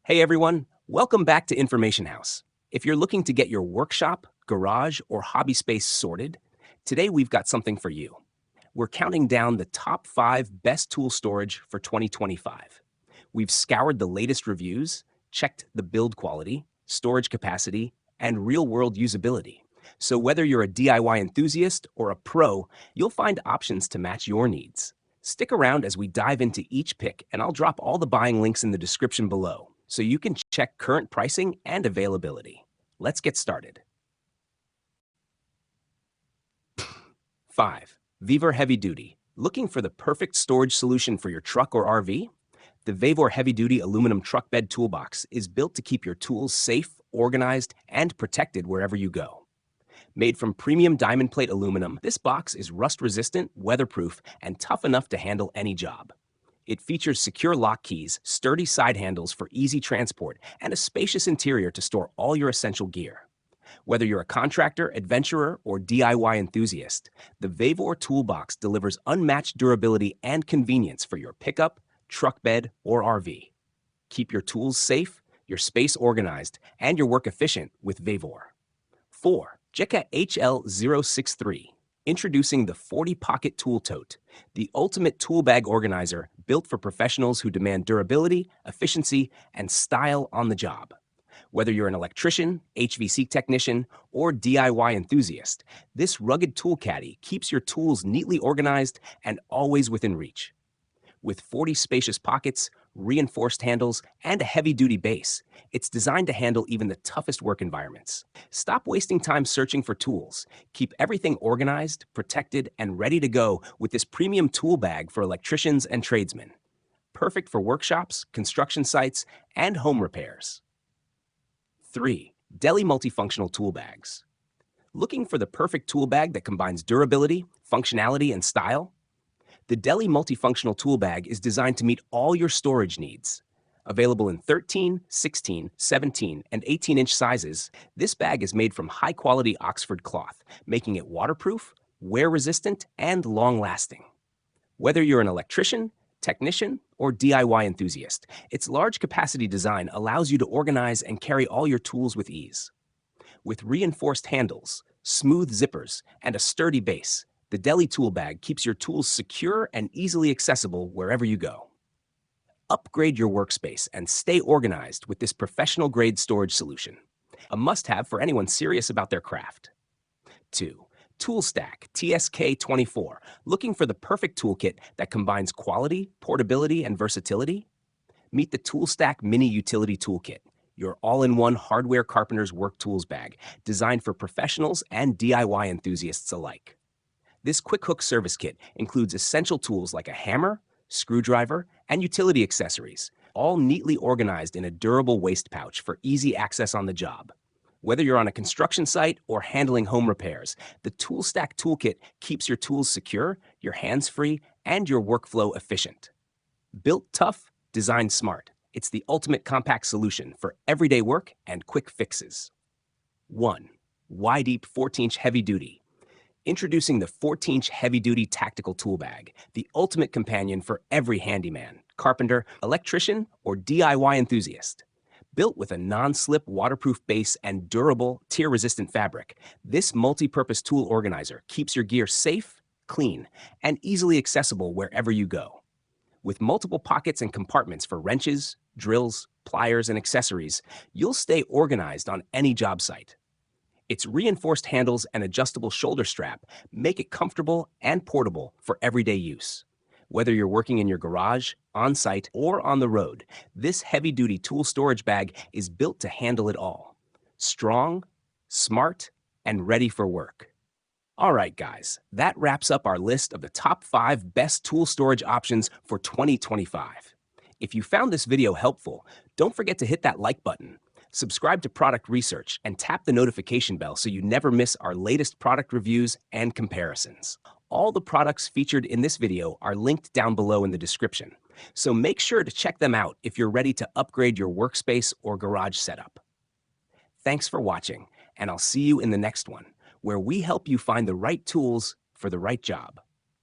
Hey everyone, welcome back to Information House. If you're looking to get your workshop, garage, or hobby space sorted, today we've got something for you. We're counting down the top 5 best tool storage for 2025. We've scoured the latest reviews, checked the build quality, storage capacity, and real-world usability. So whether you're a DIY enthusiast or a pro, you'll find options to match your needs. Stick around as we dive into each pick, and I'll drop all the buying links in the description below so you can check current pricing and availability. Let's get started. 5. Vevor Heavy Duty. Looking for the perfect storage solution for your truck or RV? The Vevor Heavy Duty Aluminum Truck Bed Toolbox is built to keep your tools safe, organized, and protected wherever you go. Made from premium diamond plate aluminum, this box is rust-resistant, weatherproof, and tough enough to handle any job. It features secure lock keys, sturdy side handles for easy transport, and a spacious interior to store all your essential gear. Whether you're a contractor, adventurer, or DIY enthusiast, the Vevor Toolbox delivers unmatched durability and convenience for your pickup, truck bed, or RV. Keep your tools safe, your space organized, and your work efficient with Vevor. 4. JECA HL063. Introducing the 40 Pocket Tool Tote, the ultimate tool bag organizer built for professionals who demand durability, efficiency, and style on the job. Whether you're an electrician, HVAC technician, or DIY enthusiast, this rugged tool caddy keeps your tools neatly organized and always within reach. With 40 spacious pockets, reinforced handles, and a heavy-duty base, it's designed to handle even the toughest work environments. Stop wasting time searching for tools. Keep everything organized, protected, and ready to go with this premium tool bag for electricians and tradesmen. Perfect for workshops, construction sites, and home repairs. 3. Deli Multifunctional Tool Bags. Looking for the perfect tool bag that combines durability, functionality, and style? The Deli Multifunctional Tool Bag is designed to meet all your storage needs. Available in 13, 16, 17, and 18-inch sizes, this bag is made from high-quality Oxford cloth, making it waterproof, wear-resistant, and long-lasting. Whether you're an electrician, technician, or DIY enthusiast, its large-capacity design allows you to organize and carry all your tools with ease. With reinforced handles, smooth zippers, and a sturdy base, the Deli Tool Bag keeps your tools secure and easily accessible wherever you go. Upgrade your workspace and stay organized with this professional-grade storage solution, a must-have for anyone serious about their craft. 2. ToolStack TSK24. Looking for the perfect toolkit that combines quality, portability, and versatility? Meet the ToolStack Mini Utility Toolkit, your all-in-one hardware carpenter's work tools bag designed for professionals and DIY enthusiasts alike. This quick hook service kit includes essential tools like a hammer, screwdriver, and utility accessories, all neatly organized in a durable waste pouch for easy access on the job. Whether you're on a construction site or handling home repairs, the ToolStack Toolkit keeps your tools secure, your hands free, and your workflow efficient. Built tough, designed smart. It's the ultimate compact solution for everyday work and quick fixes. 1. Y-Deep 14-inch Heavy Duty. Introducing the 14-inch heavy-duty tactical tool bag, the ultimate companion for every handyman, carpenter, electrician, or DIY enthusiast. Built with a non-slip waterproof base and durable, tear-resistant fabric, this multi-purpose tool organizer keeps your gear safe, clean, and easily accessible wherever you go. With multiple pockets and compartments for wrenches, drills, pliers, and accessories, you'll stay organized on any job site. Its reinforced handles and adjustable shoulder strap make it comfortable and portable for everyday use. Whether you're working in your garage, on-site, or on the road, this heavy-duty tool storage bag is built to handle it all. Strong, smart, and ready for work. All right, guys, that wraps up our list of the top 5 best tool storage options for 2025. If you found this video helpful, don't forget to hit that like button. Subscribe to Product Research and tap the notification bell so you never miss our latest product reviews and comparisons. All the products featured in this video are linked down below in the description, so make sure to check them out if you're ready to upgrade your workspace or garage setup. Thanks for watching, and I'll see you in the next one, where we help you find the right tools for the right job.